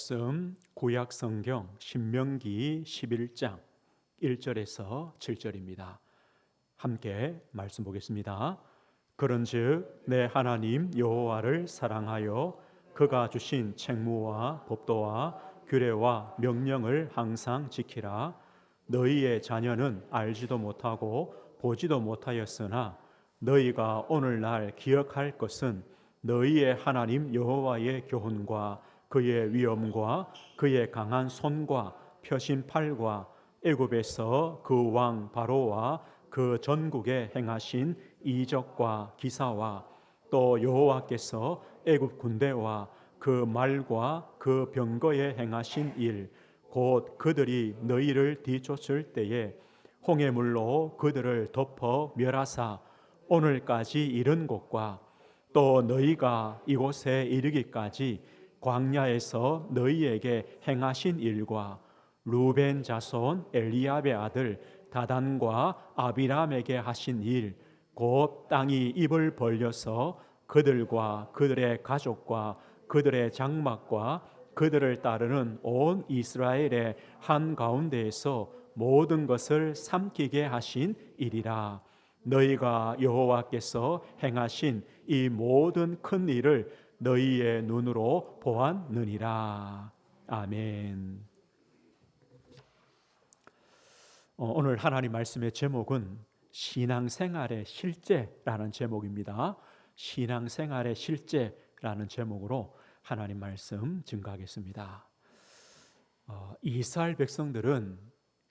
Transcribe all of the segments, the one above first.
말씀 구약 성경 신명기 11장 1절에서 7절입니다. 함께 말씀 보겠습니다. 그런즉 내 하나님 여호와를 사랑하여 그가 주신 책무와 법도와 규례와 명령을 항상 지키라. 너희의 자녀는 알지도 못하고 보지도 못하였으나 너희가 오늘날 기억할 것은 너희의 하나님 여호와의 교훈과 그의 위엄과 그의 강한 손과 펴신 팔과 애굽에서 그 왕 바로와 그 전국에 행하신 이적과 기사와 또 여호와께서 애굽 군대와 그 말과 그 병거에 행하신 일, 곧 그들이 너희를 뒤쫓을 때에 홍해물로 그들을 덮어 멸하사 오늘까지 이른 곳과 또 너희가 이곳에 이르기까지 광야에서 너희에게 행하신 일과 루벤 자손 엘리압의 아들 다단과 아비람에게 하신 일, 곧 땅이 입을 벌려서 그들과 그들의 가족과 그들의 장막과 그들을 따르는 온 이스라엘의 한가운데에서 모든 것을 삼키게 하신 일이라. 너희가 여호와께서 행하신 이 모든 큰 일을 너희의 눈으로 보았느니라. 아멘. 오늘 하나님 말씀의 제목은 신앙생활의 실제라는 제목입니다. 신앙생활의 실제라는 제목으로 하나님 말씀 증거하겠습니다. 이스라엘 백성들은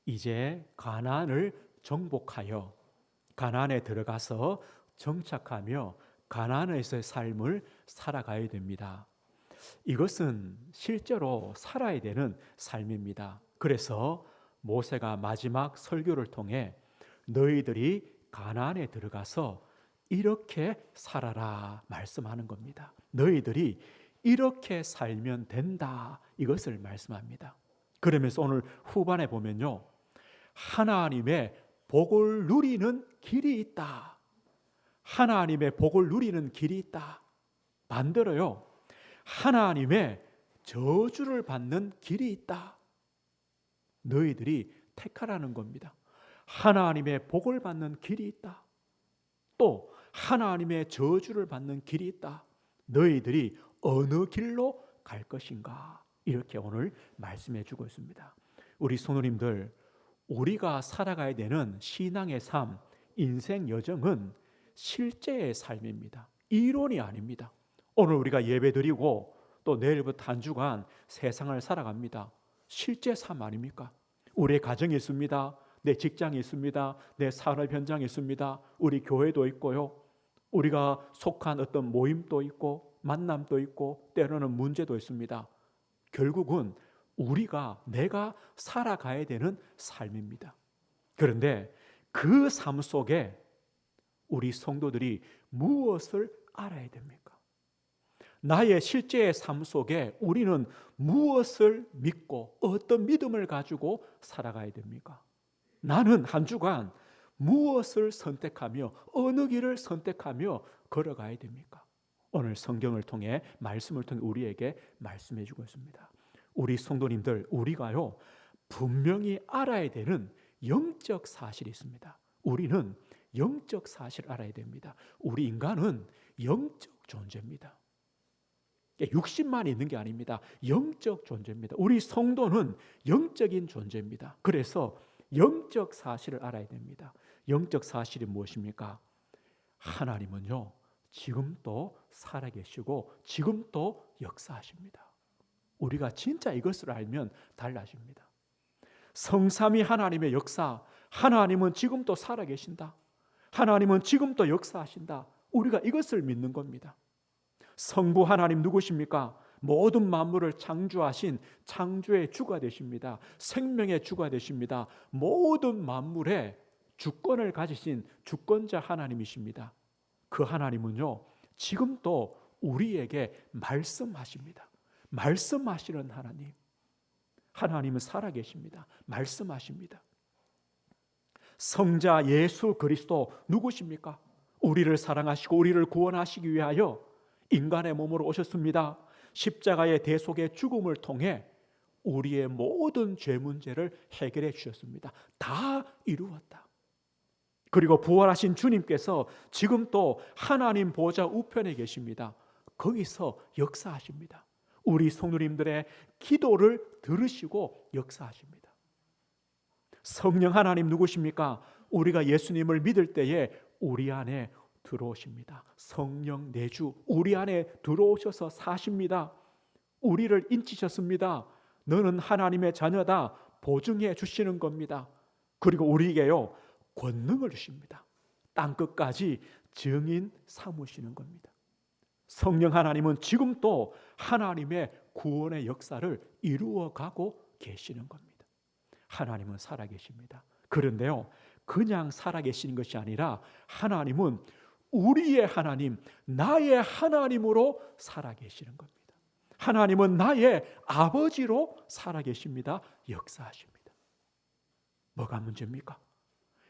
이제 가나안을 정복하여 가나안에 들어가서 정착하며 가나안에서의 삶을 살아가야 됩니다. 이것은 실제로 살아야 되는 삶입니다. 그래서 모세가 마지막 설교를 통해 너희들이 가나안에 들어가서 이렇게 살아라 말씀하는 겁니다. 너희들이 이렇게 살면 된다, 이것을 말씀합니다. 그러면서 오늘 후반에 보면요, 하나님의 복을 누리는 길이 있다. 하나님의 복을 누리는 길이 있다. 반대로요, 하나님의 저주를 받는 길이 있다. 너희들이 택하라는 겁니다. 하나님의 복을 받는 길이 있다. 또 하나님의 저주를 받는 길이 있다. 너희들이 어느 길로 갈 것인가? 이렇게 오늘 말씀해 주고 있습니다. 우리 성도님들, 우리가 살아가야 되는 신앙의 삶, 인생 여정은 실제의 삶입니다. 이론이 아닙니다. 오늘 우리가 예배드리고 또 내일부터 한 주간 세상을 살아갑니다. 실제 삶 아닙니까? 우리의 가정이 있습니다. 내 직장이 있습니다. 내 산업 현장이 있습니다. 우리 교회도 있고요. 우리가 속한 어떤 모임도 있고 만남도 있고 때로는 문제도 있습니다. 결국은 내가 살아가야 되는 삶입니다. 그런데 그 삶 속에 우리 성도들이 무엇을 알아야 됩니까? 나의 실제의 삶 속에 우리는 무엇을 믿고 어떤 믿음을 가지고 살아가야 됩니까? 나는 한 주간 무엇을 선택하며 어느 길을 선택하며 걸어가야 됩니까? 오늘 성경을 통해 말씀을 통해 우리에게 말씀해 주고 있습니다. 우리 성도님들, 우리가요 분명히 알아야 되는 영적 사실이 있습니다. 우리는 영적 사실을 알아야 됩니다. 우리 인간은 영적 존재입니다. 육신만 있는 게 아닙니다. 영적 존재입니다. 우리 성도는 영적인 존재입니다. 그래서 영적 사실을 알아야 됩니다. 영적 사실이 무엇입니까? 하나님은요 지금도 살아계시고 지금도 역사하십니다. 우리가 진짜 이것을 알면 달라집니다. 성삼위 하나님의 역사, 하나님은 지금도 살아계신다. 하나님은 지금도 역사하신다. 우리가 이것을 믿는 겁니다. 성부 하나님 누구십니까? 모든 만물을 창조하신 창조의 주가 되십니다. 생명의 주가 되십니다. 모든 만물의 주권을 가지신 주권자 하나님이십니다. 그 하나님은요 지금도 우리에게 말씀하십니다. 말씀하시는 하나님, 하나님은 살아계십니다. 말씀하십니다. 성자 예수 그리스도 누구십니까? 우리를 사랑하시고 우리를 구원하시기 위하여 인간의 몸으로 오셨습니다. 십자가의 대속의 죽음을 통해 우리의 모든 죄 문제를 해결해 주셨습니다. 다 이루었다. 그리고 부활하신 주님께서 지금 또 하나님 보좌 우편에 계십니다. 거기서 역사하십니다. 우리 성도님들의 기도를 들으시고 역사하십니다. 성령 하나님 누구십니까? 우리가 예수님을 믿을 때에 우리 안에 들어오십니다. 성령 내주 우리 안에 들어오셔서 사십니다. 우리를 인치셨습니다. 너는 하나님의 자녀다 보증해 주시는 겁니다. 그리고 우리에게요 권능을 주십니다. 땅끝까지 증인 삼으시는 겁니다. 성령 하나님은 지금 또 하나님의 구원의 역사를 이루어가고 계시는 겁니다. 하나님은 살아계십니다. 그런데요 그냥 살아계시는 것이 아니라 하나님은 우리의 하나님, 나의 하나님으로 살아계시는 겁니다. 하나님은 나의 아버지로 살아계십니다. 역사하십니다. 뭐가 문제입니까?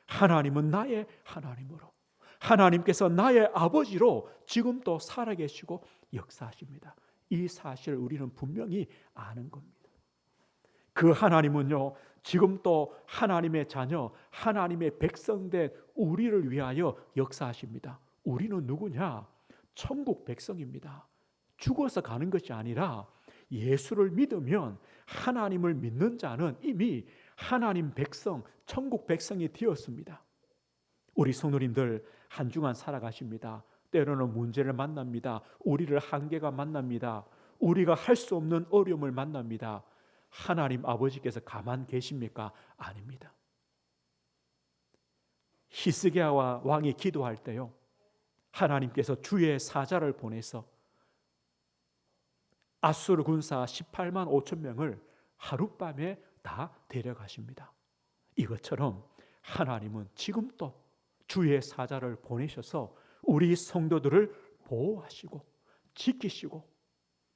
하나님은 나의 하나님으로, 하나님께서 나의 아버지로 지금도 살아계시고 역사하십니다. 이 사실을 우리는 분명히 아는 겁니다. 그 하나님은요 지금도 하나님의 자녀, 하나님의 백성된 우리를 위하여 역사하십니다. 우리는 누구냐? 천국 백성입니다. 죽어서 가는 것이 아니라 예수를 믿으면 하나님을 믿는 자는 이미 하나님 백성, 천국 백성이 되었습니다. 우리 성도님들 한 주간 살아가십니다. 때로는 문제를 만납니다. 우리를 한계가 만납니다. 우리가 할 수 없는 어려움을 만납니다. 하나님 아버지께서 가만 계십니까? 아닙니다. 히스기야와 왕이 기도할 때요 하나님께서 주의 사자를 보내서 아수르 군사 18만 5천 명을 하룻밤에 다 데려가십니다. 이것처럼 하나님은 지금도 주의 사자를 보내셔서 우리 성도들을 보호하시고 지키시고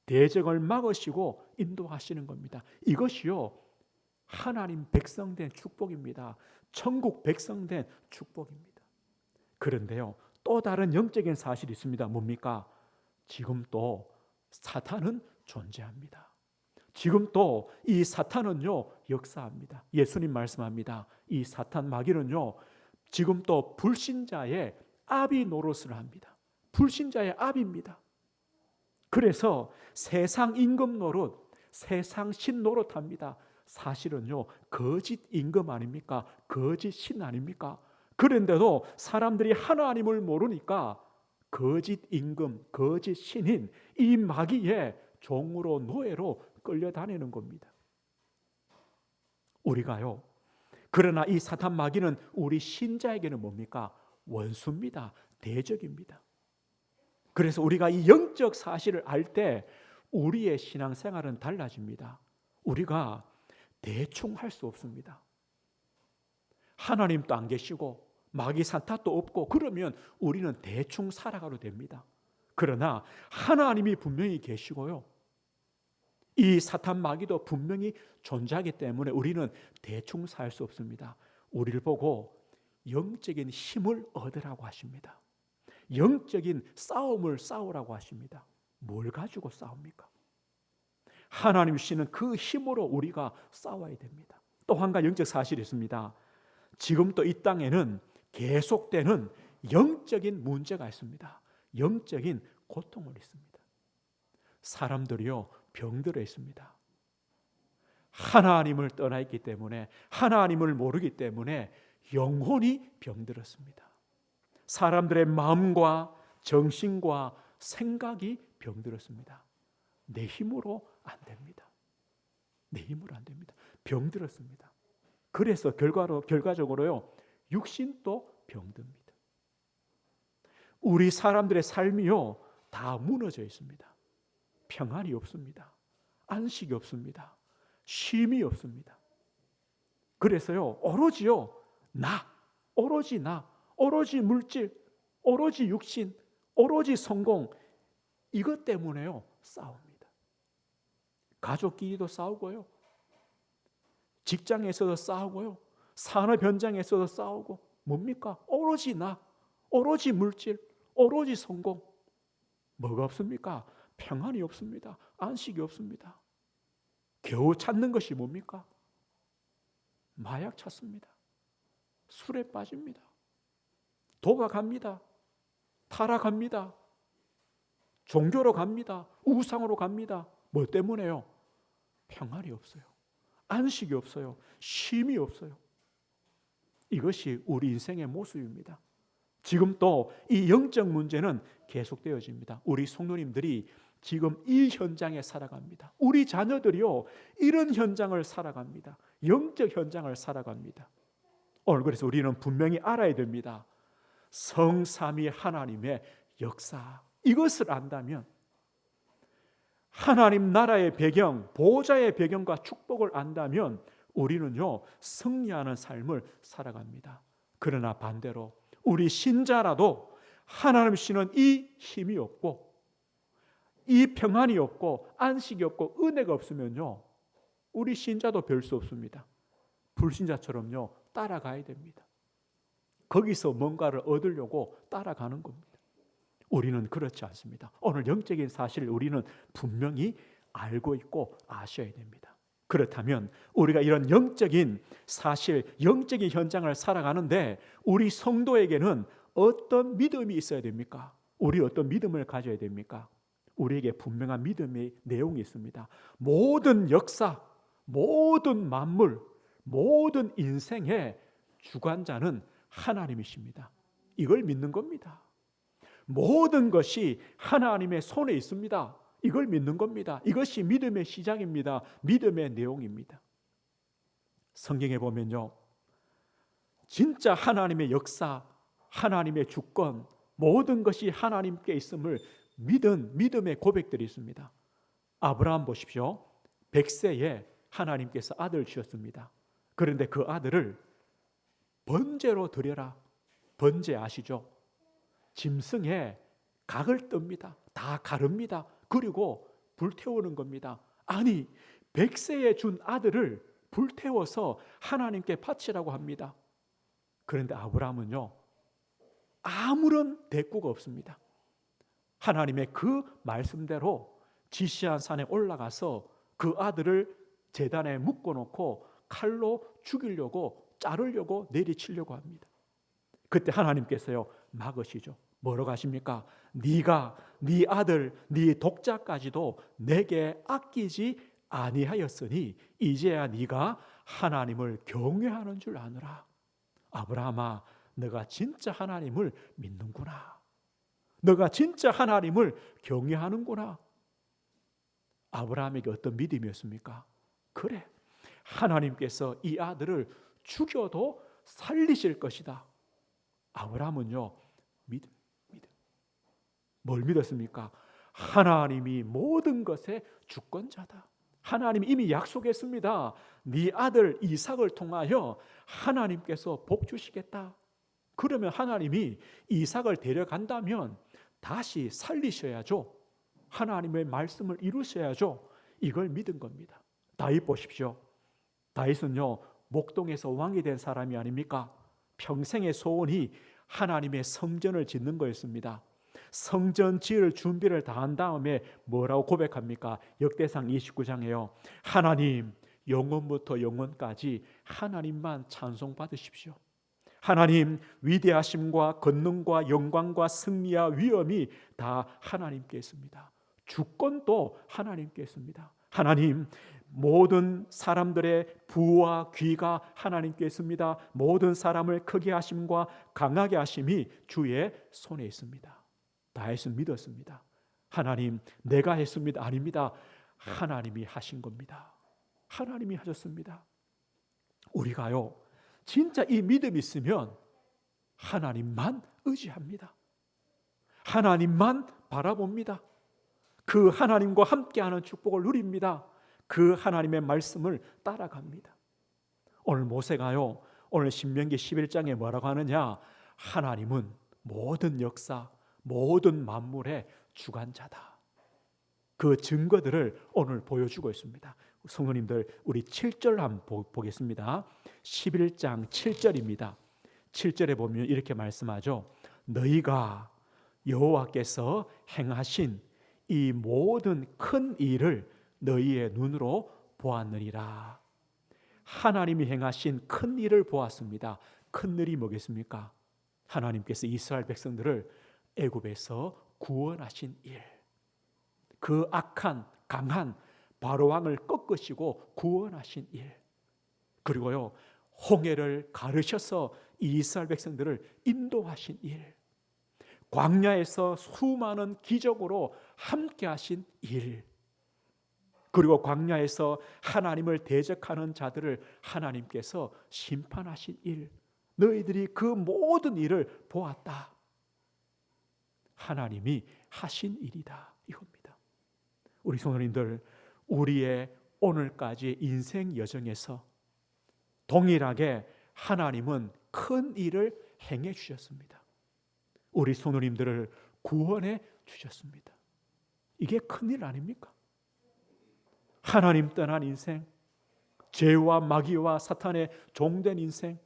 대적을 막으시고 인도하시는 겁니다. 이것이요 하나님 백성된 축복입니다. 천국 백성된 축복입니다. 그런데요 또 다른 영적인 사실이 있습니다. 뭡니까? 지금 또 사탄은 존재합니다. 지금 또 이 사탄은요 역사합니다. 예수님 말씀합니다. 이 사탄 마귀는요 지금 또 불신자의 아비 노릇을 합니다. 불신자의 아비입니다. 그래서 세상 임금 노릇, 세상 신 노릇합니다. 사실은요 거짓 임금 아닙니까? 거짓 신 아닙니까? 그런데도 사람들이 하나님을 모르니까 거짓 임금, 거짓 신인 이 마귀의 종으로 노예로 끌려다니는 겁니다. 우리가요 그러나 이 사탄 마귀는 우리 신자에게는 뭡니까? 원수입니다. 대적입니다. 그래서 우리가 이 영적 사실을 알 때 우리의 신앙생활은 달라집니다. 우리가 대충 할 수 없습니다. 하나님도 안 계시고 마귀 사탄도 없고 그러면 우리는 대충 살아가도 됩니다. 그러나 하나님이 분명히 계시고요 이 사탄 마귀도 분명히 존재하기 때문에 우리는 대충 살 수 없습니다. 우리를 보고 영적인 힘을 얻으라고 하십니다. 영적인 싸움을 싸우라고 하십니다. 뭘 가지고 싸웁니까? 하나님 주시는 그 힘으로 우리가 싸워야 됩니다. 또 한 가지 영적 사실이 있습니다. 지금 또 이 땅에는 계속되는 영적인 문제가 있습니다. 영적인 고통을 있습니다. 사람들이요 병들어 있습니다. 하나님을 떠나 있기 때문에, 하나님을 모르기 때문에 영혼이 병들었습니다. 사람들의 마음과 정신과 생각이 병들었습니다. 내 힘으로 안 됩니다. 내 힘으로 안 됩니다. 병들었습니다. 그래서 결과적으로요 육신도 병듭니다. 우리 사람들의 삶이요 다 무너져 있습니다. 평안이 없습니다. 안식이 없습니다. 쉼이 없습니다. 그래서요 오로지요 오로지 오로지 물질, 오로지 육신, 오로지 성공 이것 때문에요 싸웁니다. 가족끼리도 싸우고요 직장에서도 싸우고요 산업 현장에서도 싸우고 뭡니까? 오로지 오로지 물질, 오로지 성공 뭐가 없습니까? 평안이 없습니다. 안식이 없습니다. 겨우 찾는 것이 뭡니까? 마약 찾습니다. 술에 빠집니다. 도박합니다. 타락합니다. 종교로 갑니다. 우상으로 갑니다. 뭐 때문에요? 평안이 없어요. 안식이 없어요. 쉼이 없어요. 이것이 우리 인생의 모습입니다. 지금 또 이 영적 문제는 계속되어집니다. 우리 성도님들이 지금 이 현장에 살아갑니다. 우리 자녀들이요, 이런 현장을 살아갑니다. 영적 현장을 살아갑니다. 오늘 그래서 우리는 분명히 알아야 됩니다. 성삼위 하나님의 역사, 이것을 안다면, 하나님 나라의 배경, 보호자의 배경과 축복을 안다면 우리는요, 승리하는 삶을 살아갑니다. 그러나 반대로 우리 신자라도 하나님 씨는 이 힘이 없고, 이 평안이 없고, 안식이 없고, 은혜가 없으면요, 우리 신자도 별 수 없습니다. 불신자처럼요, 따라가야 됩니다. 거기서 뭔가를 얻으려고 따라가는 겁니다. 우리는 그렇지 않습니다. 오늘 영적인 사실을 우리는 분명히 알고 있고 아셔야 됩니다. 그렇다면 우리가 이런 영적인 사실, 영적인 현장을 살아가는데 우리 성도에게는 어떤 믿음이 있어야 됩니까? 우리 어떤 믿음을 가져야 됩니까? 우리에게 분명한 믿음의 내용이 있습니다. 모든 역사, 모든 만물, 모든 인생의 주관자는 하나님이십니다. 이걸 믿는 겁니다. 모든 것이 하나님의 손에 있습니다. 이걸 믿는 겁니다. 이것이 믿음의 시작입니다. 믿음의 내용입니다. 성경에 보면요, 진짜 하나님의 역사, 하나님의 주권, 모든 것이 하나님께 있음을 믿은 믿음의 고백들이 있습니다. 아브라함 보십시오. 100세에 하나님께서 아들을 주셨습니다. 그런데 그 아들을 번제로 드려라. 번제 아시죠? 짐승에 각을 뜹니다. 다 가릅니다. 그리고 불태우는 겁니다. 아니, 100세에 준 아들을 불태워서 하나님께 바치라고 합니다. 그런데 아브라함은요, 아무런 대꾸가 없습니다. 하나님의 그 말씀대로 지시한 산에 올라가서 그 아들을 제단에 묶어놓고 칼로 죽이려고, 자르려고, 내리치려고 합니다. 그때 하나님께서요, 막으시죠. 뭐라고 하십니까? 네가 네 아들, 네 독자까지도 내게 아끼지 아니하였으니 이제야 네가 하나님을 경외하는 줄 아느라. 아브라함아, 너가 진짜 하나님을 믿는구나. 너가 진짜 하나님을 경외하는구나. 아브라함에게 어떤 믿음이었습니까? 그래, 하나님께서 이 아들을 죽여도 살리실 것이다. 아브라함은요, 믿음. 뭘 믿었습니까? 하나님이 모든 것의 주권자다. 하나님이 이미 약속했습니다. 네 아들 이삭을 통하여 하나님께서 복 주시겠다. 그러면 하나님이 이삭을 데려간다면 다시 살리셔야죠. 하나님의 말씀을 이루셔야죠. 이걸 믿은 겁니다. 다윗 보십시오. 다윗은요, 목동에서 왕이 된 사람이 아닙니까? 평생의 소원이 하나님의 성전을 짓는 거였습니다. 성전 지을 준비를 다 한 다음에 뭐라고 고백합니까? 역대상 29장에요. 하나님, 영원부터 영원까지 하나님만 찬송받으십시오. 하나님, 위대하심과 권능과 영광과 승리와 위엄이 다 하나님께 있습니다. 주권도 하나님께 있습니다. 하나님, 모든 사람들의 부와 귀가 하나님께 있습니다. 모든 사람을 크게 하심과 강하게 하심이 주의 손에 있습니다. 다윗은 믿었습니다. 하나님, 내가 했습니다. 아닙니다. 하나님이 하신 겁니다. 하나님이 하셨습니다. 우리가요, 진짜 이 믿음이 있으면 하나님만 의지합니다. 하나님만 바라봅니다. 그 하나님과 함께하는 축복을 누립니다. 그 하나님의 말씀을 따라갑니다. 오늘 모세가요, 오늘 신명기 11장에 뭐라고 하느냐? 하나님은 모든 역사, 모든 만물의 주관자다. 그 증거들을 오늘 보여주고 있습니다. 성도님들, 우리 7절 한번 보겠습니다. 11장 7절입니다. 7절에 보면 이렇게 말씀하죠. 너희가 여호와께서 행하신 이 모든 큰 일을 너희의 눈으로 보았느니라. 하나님이 행하신 큰 일을 보았습니다. 큰 일이 뭐겠습니까? 하나님께서 이스라엘 백성들을 애굽에서 구원하신 일, 그 악한 강한 바로왕을 꺾으시고 구원하신 일, 그리고요 홍해를 가르셔서 이스라엘 백성들을 인도하신 일, 광야에서 수많은 기적으로 함께 하신 일, 그리고 광야에서 하나님을 대적하는 자들을 하나님께서 심판하신 일, 너희들이 그 모든 일을 보았다. 하나님이 하신 일이다 이겁니다. 우리 성도님들, 우리의 오늘까지의 인생 여정에서 동일하게 하나님은 큰 일을 행해 주셨습니다. 우리 성도님들을 구원해 주셨습니다. 이게 큰일 아닙니까? 하나님 떠난 인생, 죄와 마귀와 사탄의 종된 인생,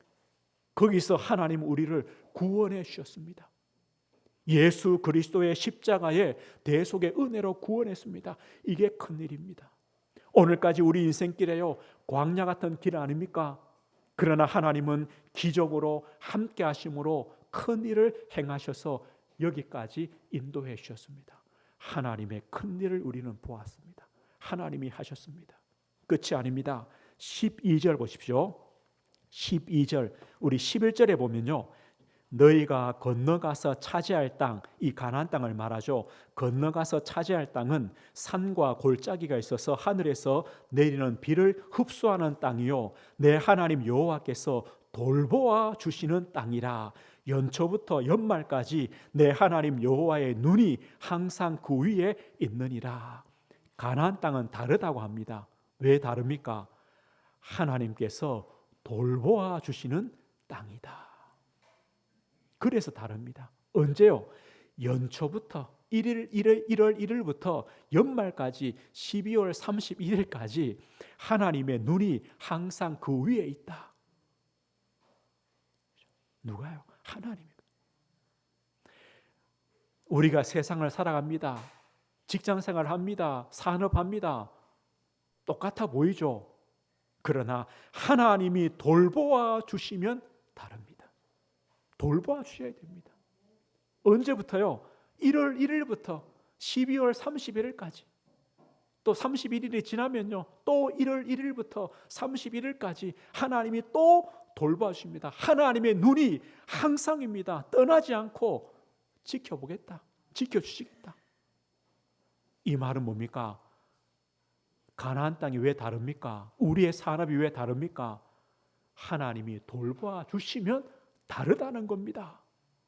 거기서 하나님 우리를 구원해 주셨습니다. 예수 그리스도의 십자가의 대속의 은혜로 구원했습니다. 이게 큰일입니다. 오늘까지 우리 인생길에요 광야 같은 길 아닙니까? 그러나 하나님은 기적으로 함께 하심으로 큰 일을 행하셔서 여기까지 인도해 주셨습니다. 하나님의 큰 일을 우리는 보았습니다. 하나님이 하셨습니다. 끝이 아닙니다. 12절 보십시오. 12절, 우리 11절에 보면요, 너희가 건너가서 차지할 땅, 이 가나안 땅을 말하죠. 건너가서 차지할 땅은 산과 골짜기가 있어서 하늘에서 내리는 비를 흡수하는 땅이요, 내 하나님 여호와께서 돌보아 주시는 땅이라. 연초부터 연말까지 내 하나님 여호와의 눈이 항상 그 위에 있느니라. 가나안 땅은 다르다고 합니다. 왜 다릅니까? 하나님께서 돌보아 주시는 땅이다. 그래서 다릅니다. 언제요? 연초부터 1월 1일부터 연말까지 12월 31일까지 하나님의 눈이 항상 그 위에 있다. 누가요? 하나님입니다. 우리가 세상을 살아갑니다. 직장생활 합니다. 산업합니다. 똑같아 보이죠? 그러나 하나님이 돌보아 주시면 다릅니다. 돌보아 주셔야 됩니다. 언제부터요? 1월 1일부터 12월 31일까지. 또 31일이 지나면요, 또 1월 1일부터 31일까지 하나님이 또 돌봐주십니다. 하나님의 눈이 항상입니다. 떠나지 않고 지켜보겠다, 지켜주시겠다. 이 말은 뭡니까? 가나안 땅이 왜 다릅니까? 우리의 산업이 왜 다릅니까? 하나님이 돌봐 주시면 다르다는 겁니다.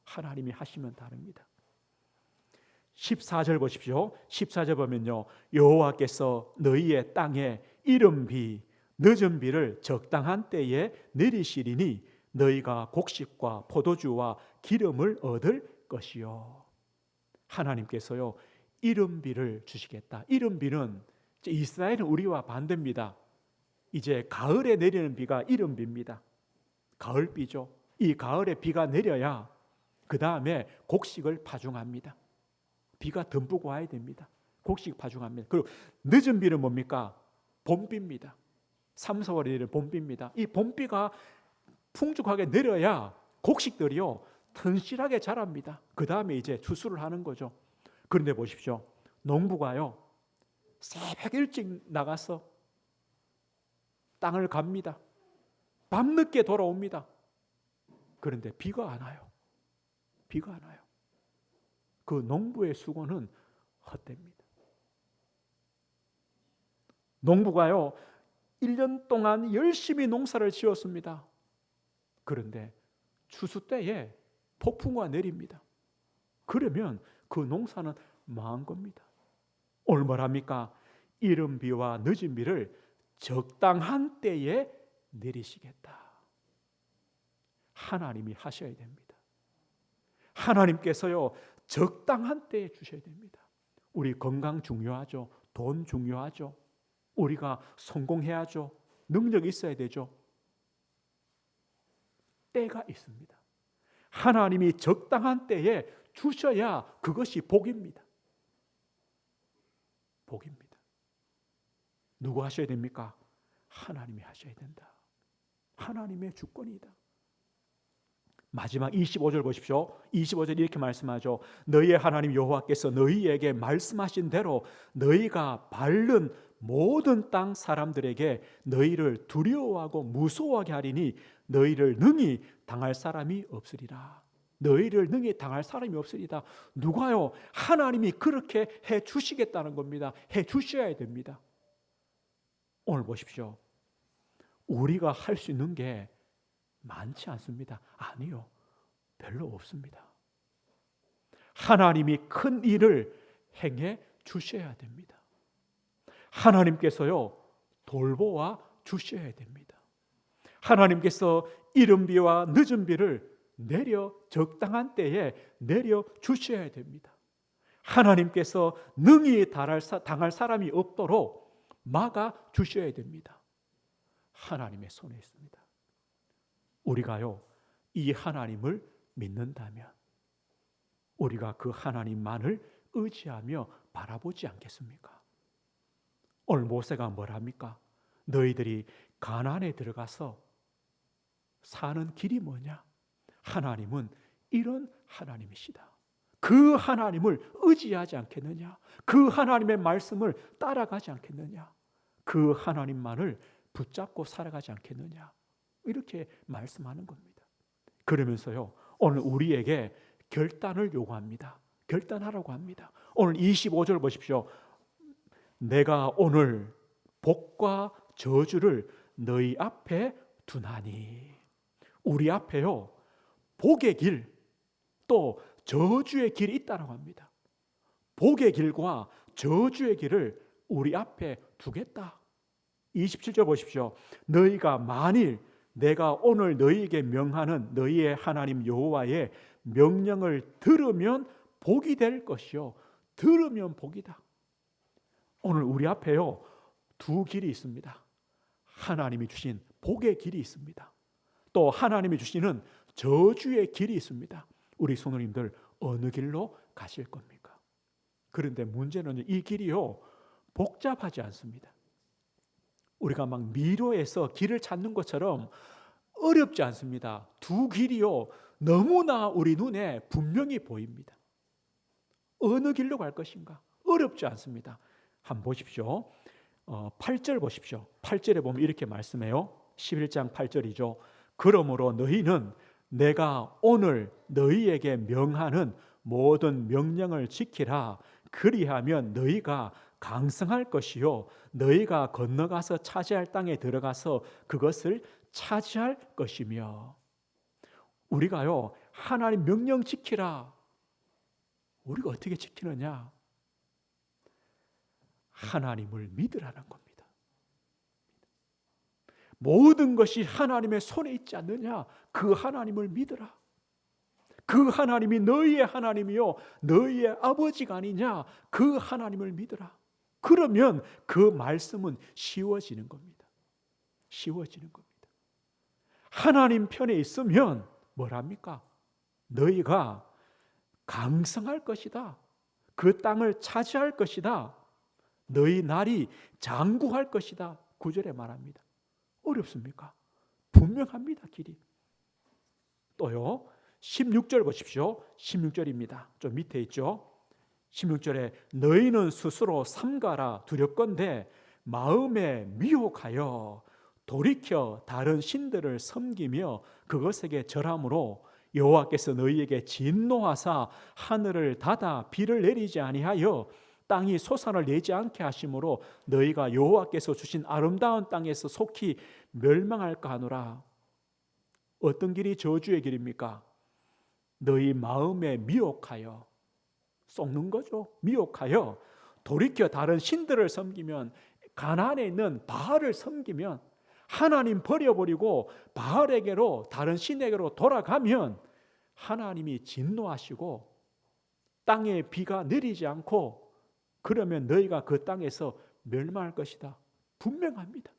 하나님이 하시면 다릅니다. 14절 보십시오. 14절 보면요, 여호와께서 너희의 땅에 이른 비, 늦은 비를 적당한 때에 내리시리니 너희가 곡식과 포도주와 기름을 얻을 것이요. 하나님께서요 이른 비를 주시겠다. 이른 비는 이스라엘은 우리와 반대입니다. 이제 가을에 내리는 비가 이른 비입니다. 가을비죠. 이 가을에 비가 내려야 그 다음에 곡식을 파종합니다. 비가 듬뿍 와야 됩니다. 곡식 파종합니다. 그리고 늦은 비는 뭡니까? 봄비입니다. 3, 4월에 내리는 봄비입니다. 이 봄비가 풍족하게 내려야 곡식들이요 튼실하게 자랍니다. 그 다음에 이제 추수를 하는 거죠. 그런데 보십시오, 농부가요 새벽 일찍 나가서 땅을 갑니다. 밤늦게 돌아옵니다. 그런데 비가 안 와요. 비가 안 와요. 그 농부의 수고는 헛됩니다. 농부가요 1년 동안 열심히 농사를 지었습니다. 그런데 추수 때에 폭풍우가 내립니다. 그러면 그 농사는 망한 겁니다. 오늘 뭐랍니까? 이른 비와 늦은 비를 적당한 때에 내리시겠다. 하나님이 하셔야 됩니다. 하나님께서요 적당한 때에 주셔야 됩니다. 우리 건강 중요하죠. 돈 중요하죠. 우리가 성공해야죠. 능력이 있어야 되죠. 때가 있습니다. 하나님이 적당한 때에 주셔야 그것이 복입니다. 복입니다. 누구 하셔야 됩니까? 하나님이 하셔야 된다. 하나님의 주권이다. 마지막 25절 보십시오. 25절 이렇게 말씀하죠. 너희의 하나님 여호와께서 너희에게 말씀하신 대로 너희가 밟는 모든 땅 사람들에게 너희를 두려워하고 무서워하게 하리니 너희를 능히 당할 사람이 없으리라. 너희를 능히 당할 사람이 없으리다. 누가요? 하나님이 그렇게 해 주시겠다는 겁니다. 해 주셔야 됩니다. 오늘 보십시오. 우리가 할 수 있는 게 많지 않습니다. 아니요. 별로 없습니다. 하나님이 큰 일을 행해 주셔야 됩니다. 하나님께서요, 돌보아 주셔야 됩니다. 하나님께서 이른 비와 늦은 비를 내려 적당한 때에 내려 주셔야 됩니다. 하나님께서 능히 당할 사람이 없도록 막아 주셔야 됩니다. 하나님의 손에 있습니다. 우리가요, 이 하나님을 믿는다면 우리가 그 하나님만을 의지하며 바라보지 않겠습니까? 오늘 모세가 뭘 합니까? 너희들이 가나안에 들어가서 사는 길이 뭐냐? 하나님은 이런 하나님이시다. 그 하나님을 의지하지 않겠느냐? 그 하나님의 말씀을 따라가지 않겠느냐? 그 하나님만을 붙잡고 살아가지 않겠느냐? 이렇게 말씀하는 겁니다. 그러면서요, 오늘 우리에게 결단을 요구합니다. 결단하라고 합니다. 오늘 25절 보십시오. 내가 오늘 복과 저주를 너희 앞에 두나니. 우리 앞에요, 복의 길, 또 저주의 길이 있다고 합니다. 복의 길과 저주의 길을 우리 앞에 두겠다. 27절 보십시오. 너희가 만일 내가 오늘 너희에게 명하는 너희의 하나님 여호와의 명령을 들으면 복이 될 것이요. 들으면 복이다. 오늘 우리 앞에요, 두 길이 있습니다. 하나님이 주신 복의 길이 있습니다. 또 하나님이 주시는 저주의 길이 있습니다. 우리 성도님들 어느 길로 가실 겁니까? 그런데 문제는 이 길이요, 복잡하지 않습니다. 우리가 막 미로에서 길을 찾는 것처럼 어렵지 않습니다. 두 길이요, 너무나 우리 눈에 분명히 보입니다. 어느 길로 갈 것인가? 어렵지 않습니다. 한번 보십시오. 8절 보십시오. 8절에 보면 이렇게 말씀해요. 11장 8절이죠. 그러므로 너희는 내가 오늘 너희에게 명하는 모든 명령을 지키라. 그리하면 너희가 강성할 것이요 너희가 건너가서 차지할 땅에 들어가서 그것을 차지할 것이며. 우리가요, 하나님 명령 지키라. 우리가 어떻게 지키느냐? 하나님을 믿으라는 겁니다. 모든 것이 하나님의 손에 있지 않느냐? 그 하나님을 믿으라. 그 하나님이 너희의 하나님이요 너희의 아버지가 아니냐? 그 하나님을 믿으라. 그러면 그 말씀은 쉬워지는 겁니다. 쉬워지는 겁니다. 하나님 편에 있으면 뭐랍니까? 너희가 강성할 것이다. 그 땅을 차지할 것이다. 너희 날이 장구할 것이다. 9절에 말합니다. 어렵습니까? 분명합니다. 길이. 또요, 16절 보십시오. 16절입니다. 좀 밑에 있죠. 16절에 너희는 스스로 삼가라 두렵건대 마음에 미혹하여 돌이켜 다른 신들을 섬기며 그것에게 절함으로 여호와께서 너희에게 진노하사 하늘을 닫아 비를 내리지 아니하여 땅이 소산을 내지 않게 하심으로 너희가 여호와께서 주신 아름다운 땅에서 속히 멸망할까 하노라. 어떤 길이 저주의 길입니까? 너희 마음에 미혹하여, 썩는 거죠. 미혹하여 돌이켜 다른 신들을 섬기면, 가나안에 있는 바알을 섬기면, 하나님 버려버리고 바알에게로, 다른 신에게로 돌아가면 하나님이 진노하시고 땅에 비가 내리지 않고, 그러면 너희가 그 땅에서 멸망할 것이다. 분명합니다.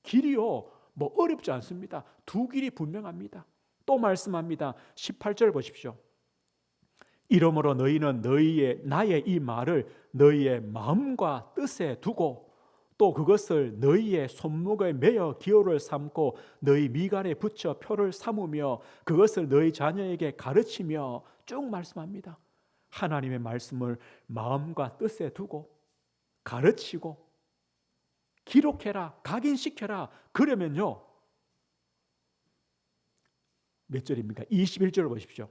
길이요, 뭐 어렵지 않습니다. 두 길이 분명합니다. 또 말씀합니다. 18절 보십시오. 이러므로 너희는 나의 이 말을 너희의 마음과 뜻에 두고 또 그것을 너희의 손목에 매어 기호를 삼고 너희 미간에 붙여 표를 삼으며 그것을 너희 자녀에게 가르치며 쭉 말씀합니다. 하나님의 말씀을 마음과 뜻에 두고 가르치고 기록해라, 각인시켜라. 그러면요, 몇 절입니까? 21절 보십시오.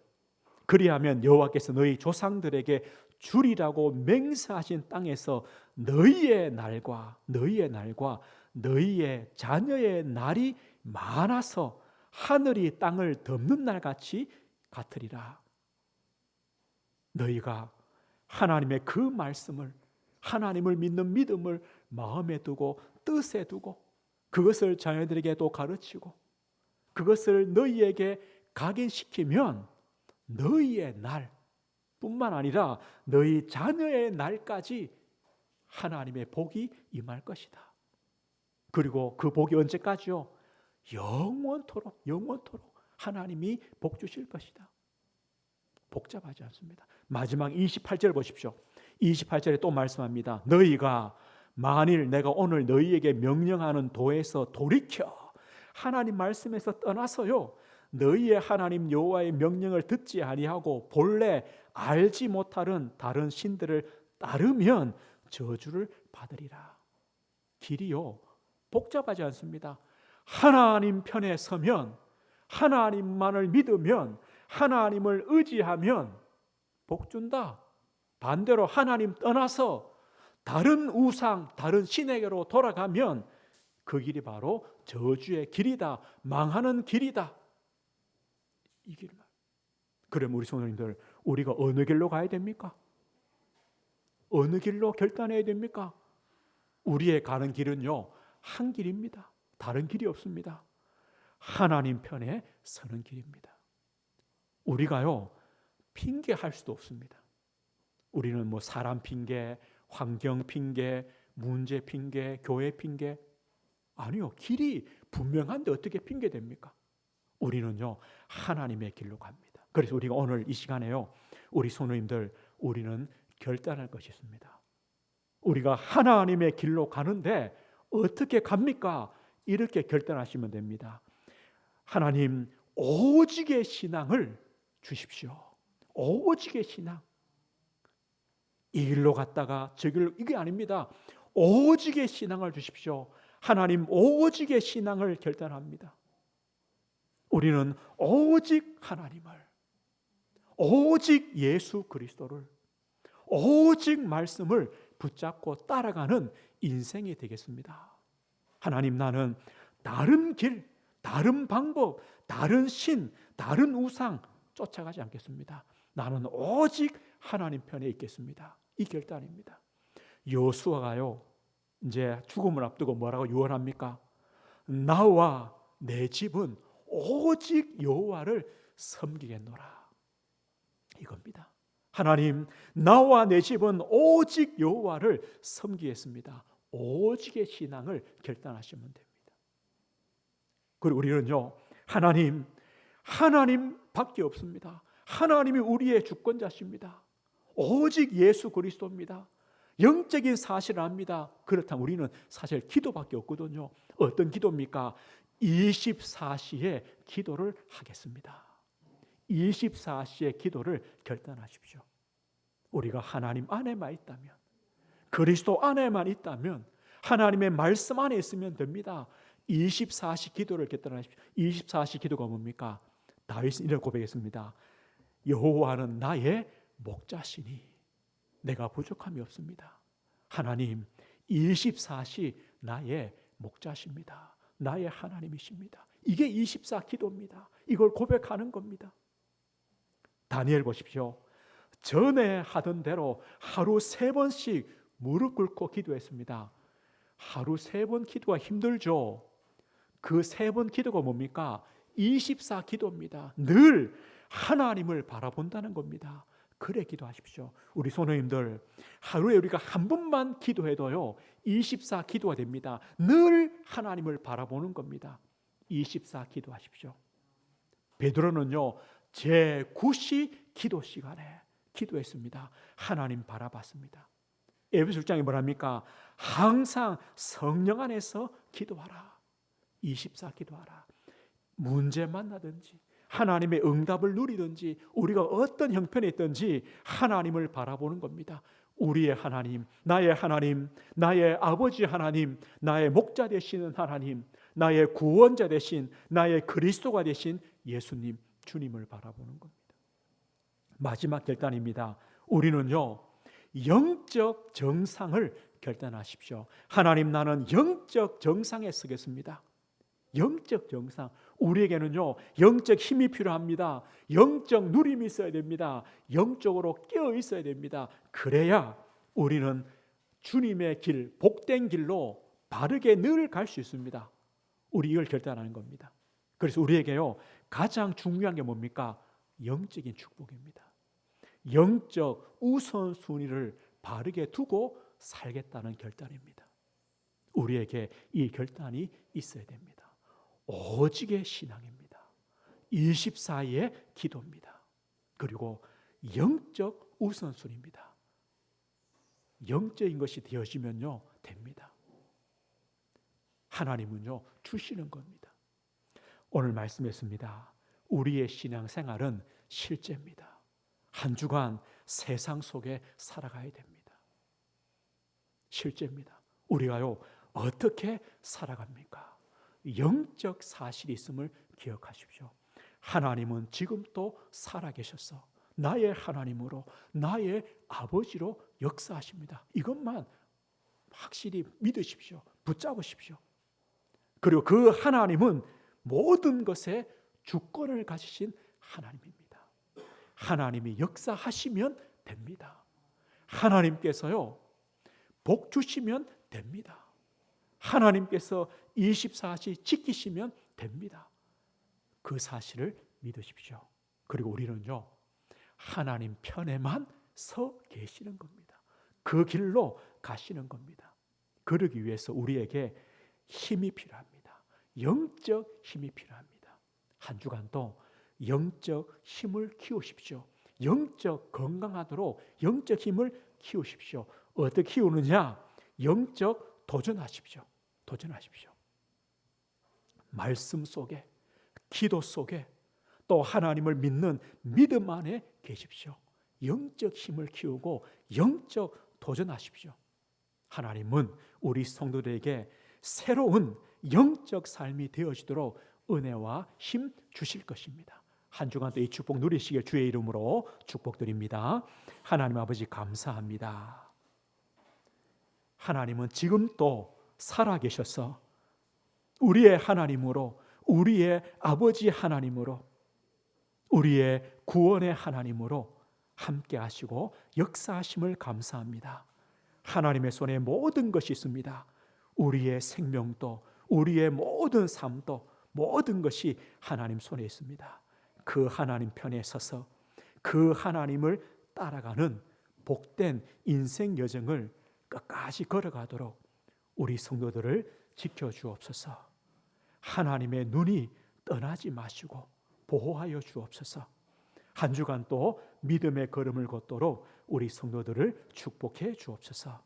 그리하면 여호와께서 너희 조상들에게 주리라고 맹세하신 땅에서 너희의 날과 너희의 자녀의 날이 많아서 하늘이 땅을 덮는 날 같이 같으리라. 너희가 하나님의 그 말씀을, 하나님을 믿는 믿음을 마음에 두고 뜻에 두고 그것을 자녀들에게 또 가르치고 그것을 너희에게 각인시키면 너희의 날 뿐만 아니라 너희 자녀의 날까지 하나님의 복이 임할 것이다. 그리고 그 복이 언제까지요? 영원토록 하나님이 복 주실 것이다. 복잡하지 않습니다. 마지막 28절 보십시오. 28절에 또 말씀합니다. 너희가 만일 내가 오늘 너희에게 명령하는 도에서 돌이켜 하나님 말씀에서 떠나서요 너희의 하나님 여호와의 명령을 듣지 아니하고 본래 알지 못하는 다른 신들을 따르면 저주를 받으리라. 길이요 복잡하지 않습니다. 하나님 편에 서면, 하나님만을 믿으면, 하나님을 의지하면 복 준다. 반대로 하나님 떠나서 다른 우상, 다른 신에게로 돌아가면 그 길이 바로 저주의 길이다, 망하는 길이다. 이 길만. 그럼 우리 성도님들, 우리가 어느 길로 가야 됩니까? 어느 길로 결단해야 됩니까? 우리의 가는 길은요 한 길입니다. 다른 길이 없습니다. 하나님 편에 서는 길입니다. 우리가요 핑계할 수도 없습니다. 우리는 뭐 사람 핑계, 환경 핑계, 문제 핑계, 교회 핑계, 아니요, 길이 분명한데 어떻게 핑계 됩니까? 우리는요 하나님의 길로 갑니다. 그래서 우리가 오늘 이 시간에요 우리 성도님들, 우리는 결단할 것이 있습니다. 우리가 하나님의 길로 가는데 어떻게 갑니까? 이렇게 결단하시면 됩니다. 하나님, 오직의 신앙을 주십시오. 오직의 신앙. 이 길로 갔다가 저 길로, 이게 아닙니다. 오직의 신앙을 주십시오. 하나님, 오직의 신앙을 결단합니다. 우리는 오직 하나님을, 오직 예수 그리스도를, 오직 말씀을 붙잡고 따라가는 인생이 되겠습니다. 하나님, 나는 다른 길, 다른 방법, 다른 신, 다른 우상 쫓아가지 않겠습니다. 나는 오직 하나님 편에 있겠습니다. 이 결단입니다. 여호수아가요 이제 죽음을 앞두고 뭐라고 유언합니까? 나와 내 집은 오직 여호와를 섬기겠노라. 이겁니다. 하나님, 나와 내 집은 오직 여호와를 섬기겠습니다. 오직의 신앙을 결단하시면 됩니다. 그리고 우리는요 하나님밖에 없습니다. 하나님이 우리의 주권자십니다. 오직 예수 그리스도입니다. 영적인 사실을 압니다. 그렇다면 우리는 사실 기도밖에 없거든요. 어떤 기도입니까? 24시에 기도를 하겠습니다. 24시의 기도를 결단하십시오. 우리가 하나님 안에만 있다면, 그리스도 안에만 있다면, 하나님의 말씀 안에 있으면 됩니다. 24시 기도를 결단하십시오. 24시 기도가 뭡니까? 다윗은 이런 고백했습니다. 여호와는 나의 목자시니 내가 부족함이 없습니다. 하나님, 24시 나의 목자십니다. 나의 하나님이십니다. 이게 24 기도입니다. 이걸 고백하는 겁니다. 다니엘 보십시오. 전에 하던 대로 하루 3번씩 무릎 꿇고 기도했습니다. 하루 3번 기도가 힘들죠. 그 3번 기도가 뭡니까? 24 기도입니다. 늘 하나님을 바라본다는 겁니다. 그래 기도하십시오. 우리 성도님들, 하루에 우리가 한 번만 기도해도요 24 기도가 됩니다. 늘 하나님을 바라보는 겁니다. 24 기도하십시오. 베드로는요 제9시 기도 시간에 기도했습니다. 하나님 바라봤습니다. 에베소 1장에 뭐랍니까? 항상 성령 안에서 기도하라. 24 기도하라. 문제 만나든지 하나님의 응답을 누리든지 우리가 어떤 형편에 있든지 하나님을 바라보는 겁니다. 우리의 하나님, 나의 아버지 하나님, 나의 목자 되시는 하나님, 나의 구원자 되신, 나의 그리스도가 되신 예수님, 주님을 바라보는 겁니다. 마지막 결단입니다. 우리는요, 영적 정상을 결단하십시오. 하나님, 나는 영적 정상에 서겠습니다. 영적 정상. 우리에게는요, 영적 힘이 필요합니다. 영적 누림이 있어야 됩니다. 영적으로 깨어 있어야 됩니다. 그래야 우리는 주님의 길, 복된 길로 바르게 늘 갈 수 있습니다. 우리 이걸 결단하는 겁니다. 그래서 우리에게요, 가장 중요한 게 뭡니까? 영적인 축복입니다. 영적 우선순위를 바르게 두고 살겠다는 결단입니다. 우리에게 이 결단이 있어야 됩니다. 오직의 신앙입니다. 24의 기도입니다. 그리고 영적 우선순위입니다. 영적인 것이 되어지면요, 됩니다. 하나님은요, 주시는 겁니다. 오늘 말씀했습니다. 우리의 신앙생활은 실제입니다. 한 주간 세상 속에 살아가야 됩니다. 실제입니다. 우리가요, 어떻게 살아갑니까? 영적 사실이 있음을 기억하십시오. 하나님은 지금도 살아계셔서 나의 하나님으로, 나의 아버지로 역사하십니다. 이것만 확실히 믿으십시오. 붙잡으십시오. 그리고 그 하나님은 모든 것에 주권을 가지신 하나님입니다. 하나님이 역사하시면 됩니다. 하나님께서요, 복 주시면 됩니다. 하나님께서 24시 지키시면 됩니다. 그 사실을 믿으십시오. 그리고 우리는요, 하나님 편에만 서 계시는 겁니다. 그 길로 가시는 겁니다. 그러기 위해서 우리에게 힘이 필요합니다. 영적 힘이 필요합니다. 한 주간도 영적 힘을 키우십시오. 영적 건강하도록 영적 힘을 키우십시오. 어떻게 키우느냐? 영적 도전하십시오. 도전하십시오. 말씀 속에, 기도 속에, 또 하나님을 믿는 믿음 안에 계십시오. 영적 힘을 키우고 영적 도전하십시오. 하나님은 우리 성도들에게 새로운 영적 삶이 되어지도록 은혜와 힘 주실 것입니다. 한 주간 또 이 축복 누리시길 주의 이름으로 축복드립니다. 하나님 아버지 감사합니다. 하나님은 지금 또 살아계셔서 우리의 하나님으로, 우리의 아버지 하나님으로, 우리의 구원의 하나님으로 함께 하시고 역사하심을 감사합니다. 하나님의 손에 모든 것이 있습니다. 우리의 생명도, 우리의 모든 삶도, 모든 것이 하나님 손에 있습니다. 그 하나님 편에 서서 그 하나님을 따라가는 복된 인생 여정을 끝까지 걸어가도록 우리 성도들을 지켜주옵소서. 하나님의 눈이 떠나지 마시고 보호하여 주옵소서. 한 주간 또 믿음의 걸음을 걷도록 우리 성도들을 축복해 주옵소서.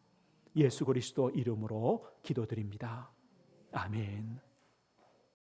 예수 그리스도 이름으로 기도드립니다. 아멘.